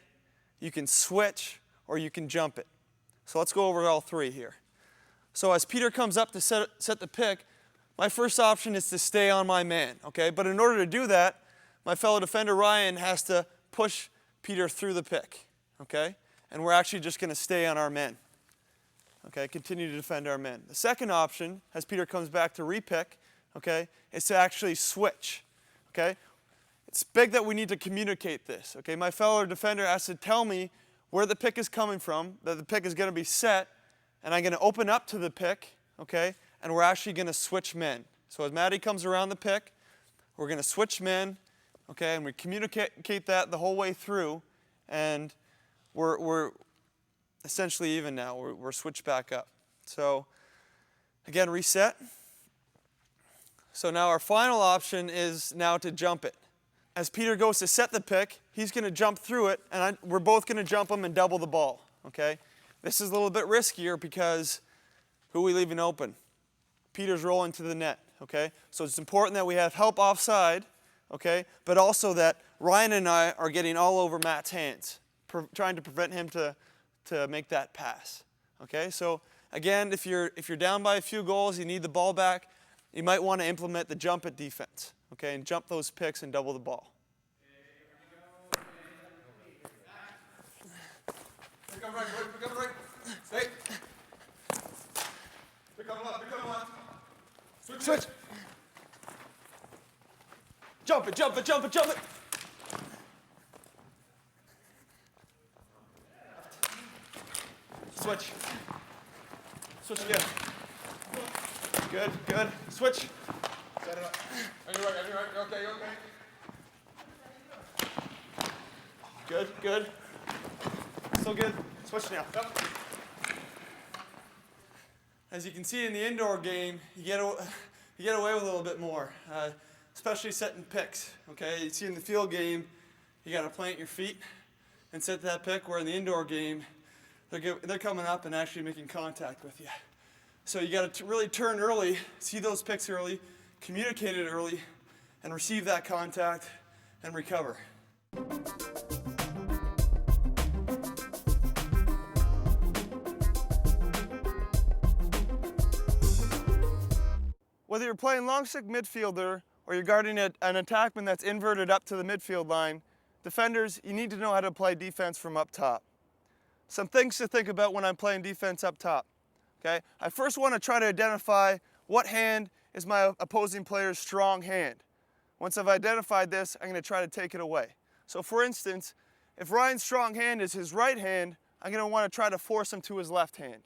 you can switch, or you can jump it. So let's go over all three here. So as Peter comes up to set the pick, my first option is to stay on my man, okay? But in order to do that, my fellow defender Ryan has to push Peter through the pick, okay? And we're actually just going to stay on our men, okay? Continue to defend our men. The second option, as Peter comes back to repick, okay, is to actually switch, okay? It's big that we need to communicate this, okay? My fellow defender has to tell me where the pick is coming from, that the pick is going to be set, and I'm going to open up to the pick, okay? And we're actually going to switch men. So as Maddie comes around the pick, we're going to switch men, okay? And we communicate that the whole way through, and we're essentially even now. We're switched back up. So again, reset. So now our final option is now to jump it. As Peter goes to set the pick, he's going to jump through it, and we're both going to jump him and double the ball, okay? This is a little bit riskier because who are we leaving open? Peter's rolling to the net, okay? So it's important that we have help offside, okay? But also that Ryan and I are getting all over Matt's hands, trying to prevent him to make that pass, okay? So again, if you're down by a few goals, you need the ball back, you might want to implement the jump it defense, okay? And jump those picks and double the ball. Pick up right, pick up right. Stay. Pick up left, pick up left. Switch. Jump it, jump it, jump it, jump it. Switch. Switch again. Good, good. Switch. Set it up. On your right, okay, okay. Good, good. Still good. Switch now. Yep. As you can see in the indoor game, you get away with a little bit more, especially setting picks. Okay, you see in the field game, you got to plant your feet and set that pick. Where in the indoor game, they're coming up and actually making contact with you. So you got to really turn early, see those picks early, communicate it early, and receive that contact and recover. Whether you're playing long stick midfielder or you're guarding an attackman that's inverted up to the midfield line, defenders, you need to know how to play defense from up top. Some things to think about when I'm playing defense up top. Okay? I first want to try to identify what hand is my opposing player's strong hand. Once I've identified this, I'm going to try to take it away. So for instance, if Ryan's strong hand is his right hand, I'm going to want to try to force him to his left hand.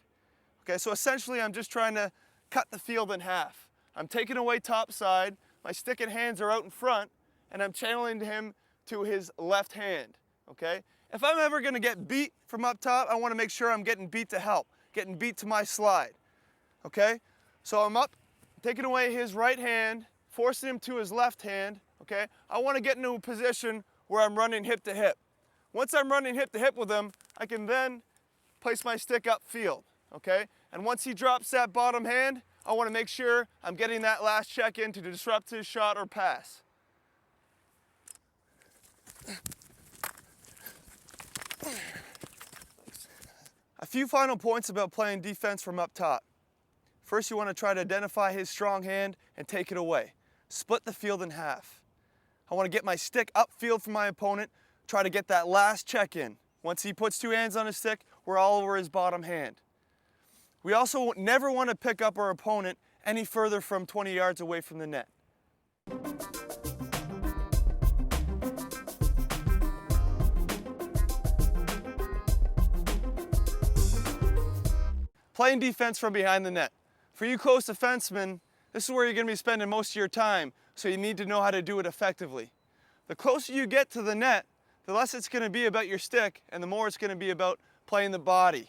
Okay, so essentially I'm just trying to cut the field in half. I'm taking away top side, my stick and hands are out in front, and I'm channeling him to his left hand, okay? If I'm ever gonna get beat from up top, I wanna make sure I'm getting beat to help, getting beat to my slide, okay? So I'm up, taking away his right hand, forcing him to his left hand, okay? I wanna get into a position where I'm running hip to hip. Once I'm running hip to hip with him, I can then place my stick upfield, okay? And once he drops that bottom hand, I want to make sure I'm getting that last check in to disrupt his shot or pass. A few final points about playing defense from up top. First, you want to try to identify his strong hand and take it away. Split the field in half. I want to get my stick upfield from my opponent, try to get that last check in. Once he puts two hands on his stick, we're all over his bottom hand. We also never want to pick up our opponent any further from 20 yards away from the net. Playing defense from behind the net. For you close defensemen, this is where you're going to be spending most of your time, so you need to know how to do it effectively. The closer you get to the net, the less it's going to be about your stick, and the more it's going to be about playing the body.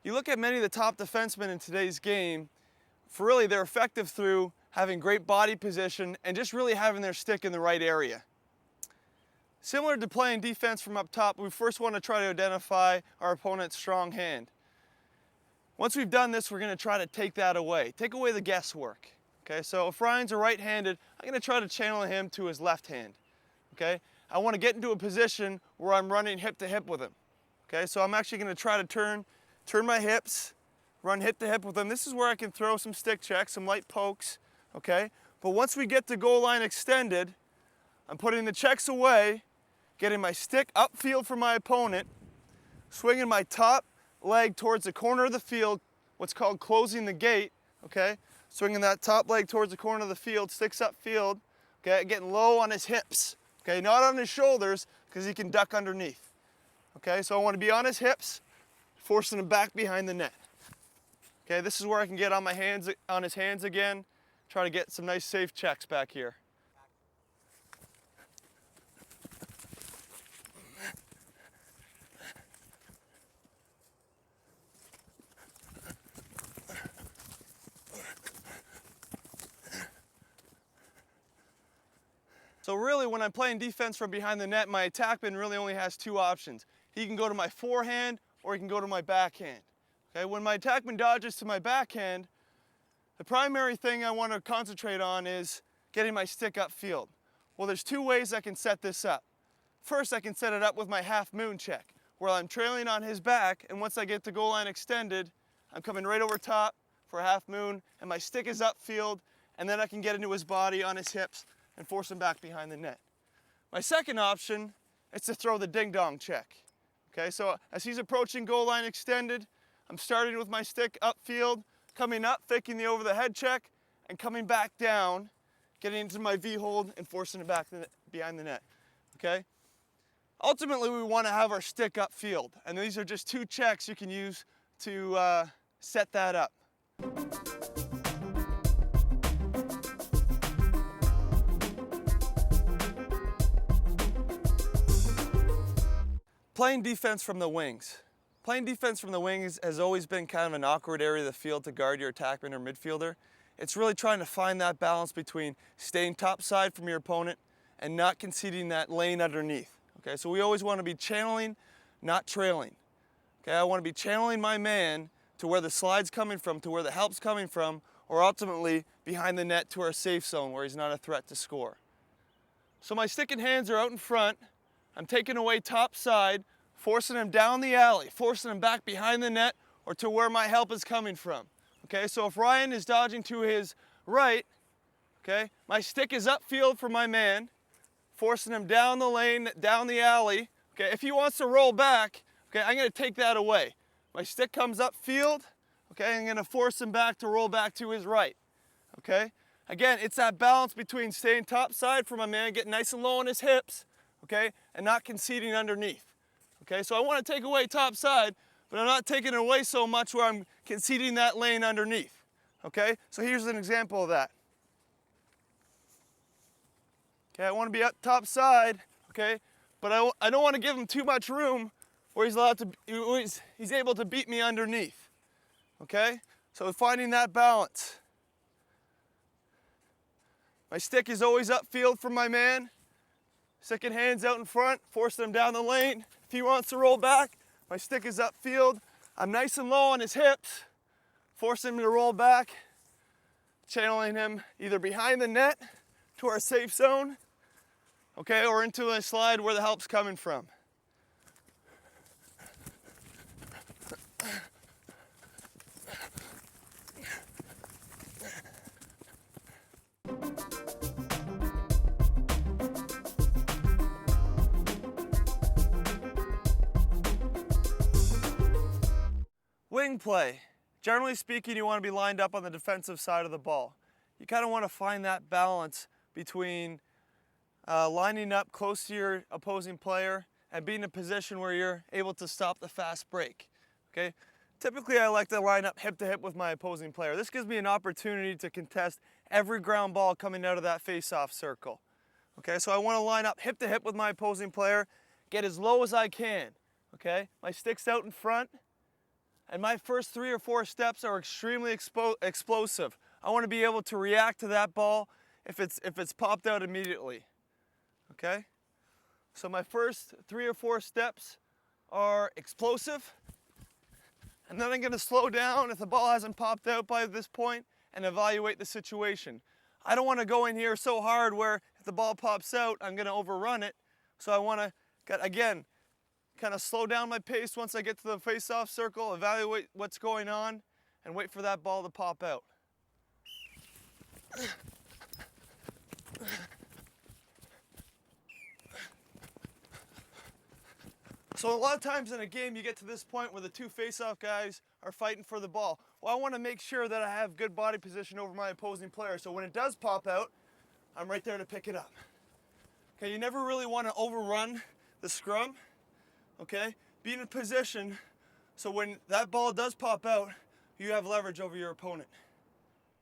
You look at many of the top defensemen in today's game, for really they're effective through having great body position and just really having their stick in the right area. Similar to playing defense from up top, we first want to try to identify our opponent's strong hand. Once we've done this, we're going to try to take that away. Take away the guesswork. Okay, so if Ryan's a right-handed, I'm going to try to channel him to his left hand. Okay? I want to get into a position where I'm running hip to hip with him. Okay? So I'm actually going to try to turn my hips, run hip to hip with him. This is where I can throw some stick checks, some light pokes. Okay? But once we get to goal line extended, I'm putting the checks away, getting my stick upfield for my opponent, swinging my top leg towards the corner of the field, what's called closing the gate, okay? Swinging that top leg towards the corner of the field, sticks upfield, okay? Getting low on his hips, okay? Not on his shoulders, because he can duck underneath, okay? So I want to be on his hips, forcing him back behind the net. Okay, this is where I can get on my hands, on his hands again, try to get some nice safe checks back here. So really, when I'm playing defense from behind the net, my attackman really only has two options. He can go to my forehand or he can go to my backhand. Okay, when my attackman dodges to my backhand, the primary thing I want to concentrate on is getting my stick upfield. Well, there's two ways I can set this up. First, I can set it up with my half moon check, where I'm trailing on his back, and once I get the goal line extended, I'm coming right over top for a half moon, and my stick is upfield, and then I can get into his body on his hips and force him back behind the net. My second option is to throw the ding-dong check. Okay, so as he's approaching goal line extended, I'm starting with my stick upfield, coming up, faking the over-the-head check, and coming back down, getting into my V-hold and forcing it back behind the net. Okay? Ultimately, we want to have our stick upfield, and these are just two checks you can use to set that up. Playing defense from the wings. Playing defense from the wings has always been kind of an awkward area of the field to guard your attackman or midfielder. It's really trying to find that balance between staying topside from your opponent and not conceding that lane underneath. Okay, so we always want to be channeling, not trailing. Okay, I want to be channeling my man to where the slide's coming from, to where the help's coming from, or ultimately behind the net to our safe zone where he's not a threat to score. So my stick and hands are out in front. I'm taking away top side, forcing him down the alley, forcing him back behind the net or to where my help is coming from. Okay, so if Ryan is dodging to his right, okay, my stick is upfield for my man, forcing him down the lane, down the alley. Okay, if he wants to roll back, okay, I'm going to take that away. My stick comes upfield, okay, I'm going to force him back to roll back to his right. Okay, again, it's that balance between staying topside for my man, getting nice and low on his hips, okay, and not conceding underneath. Okay, so I want to take away top side, but I'm not taking it away so much where I'm conceding that lane underneath. Okay, so here's an example of that. Okay, I want to be up top side, okay, but I don't want to give him too much room where he's able to beat me underneath. Okay, so finding that balance. My stick is always upfield for my man. Stick and hands out in front, forcing him down the lane. If he wants to roll back, my stick is upfield. I'm nice and low on his hips, forcing him to roll back, channeling him either behind the net to our safe zone, okay, or into a slide where the help's coming from. Wing play. Generally speaking, you want to be lined up on the defensive side of the ball. You kind of want to find that balance between lining up close to your opposing player and being in a position where you're able to stop the fast break. Okay? Typically, I like to line up hip to hip with my opposing player. This gives me an opportunity to contest every ground ball coming out of that face-off circle. Okay, so I want to line up hip to hip with my opposing player, get as low as I can. Okay, my stick's out in front. And my first 3 or 4 steps are extremely explosive. I want to be able to react to that ball if it's popped out immediately. Okay? So my first 3 or 4 steps are explosive. And then I'm going to slow down if the ball hasn't popped out by this point and evaluate the situation. I don't want to go in here so hard where if the ball pops out, I'm going to overrun it. So I want to, again, kind of slow down my pace once I get to the face-off circle, evaluate what's going on, and wait for that ball to pop out. So a lot of times in a game, you get to this point where the two face-off guys are fighting for the ball. Well, I want to make sure that I have good body position over my opposing player, so when it does pop out, I'm right there to pick it up. Okay, you never really want to overrun the scrum, okay? Be in a position so when that ball does pop out, you have leverage over your opponent.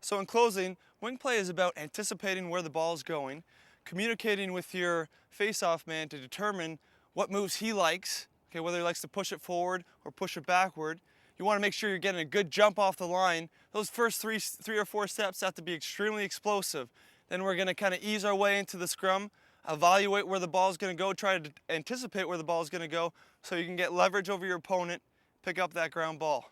So in closing, wing play is about anticipating where the ball is going, communicating with your face-off man to determine what moves he likes, okay, whether he likes to push it forward or push it backward. You want to make sure you're getting a good jump off the line. Those first three or four steps have to be extremely explosive. Then we're going to kind of ease our way into the scrum, evaluate where the ball is going to go, try to anticipate where the ball is going to go so you can get leverage over your opponent, pick up that ground ball.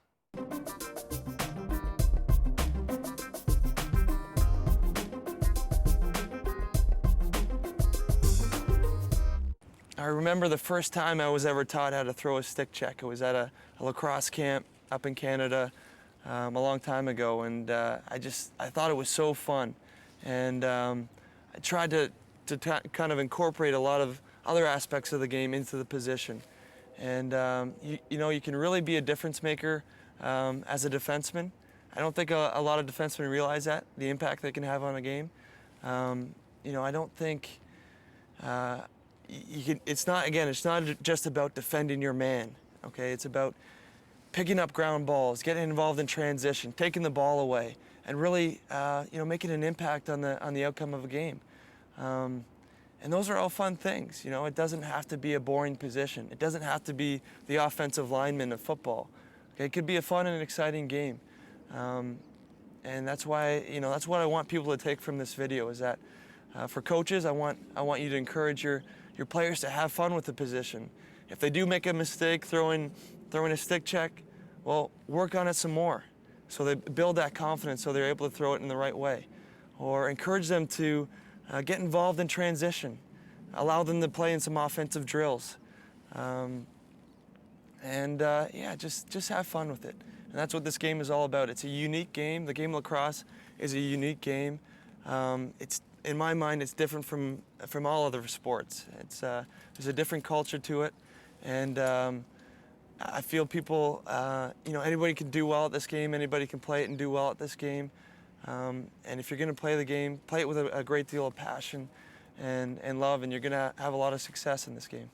I remember the first time I was ever taught how to throw a stick check. It was at a lacrosse camp up in Canada a long time ago, and I thought it was so fun. And I tried to kind of incorporate a lot of other aspects of the game into the position. And you know, you can really be a difference maker as a defenseman. I don't think a lot of defensemen realize that, the impact they can have on a game. You know, I don't think it's not just about defending your man, okay? It's about picking up ground balls, getting involved in transition, taking the ball away, and really, you know, making an impact on the outcome of a game. And those are all fun things, you know. It doesn't have to be a boring position. It doesn't have to be the offensive lineman of football. Okay? It could be a fun and exciting game. And that's why, you know, that's what I want people to take from this video is that for coaches, I want you to encourage your players to have fun with the position. If they do make a mistake throwing a stick check, well, work on it some more. So they build that confidence so they're able to throw it in the right way. Or encourage them to get involved in transition. Allow them to play in some offensive drills. Yeah, just have fun with it. And that's what this game is all about. It's a unique game. The game of lacrosse is a unique game. It's, in my mind, it's different from all other sports. There's a different culture to it. And I feel people, you know, anybody can do well at this game. Anybody can play it and do well at this game. And if you're going to play the game, play it with a great deal of passion and love, and you're going to have a lot of success in this game.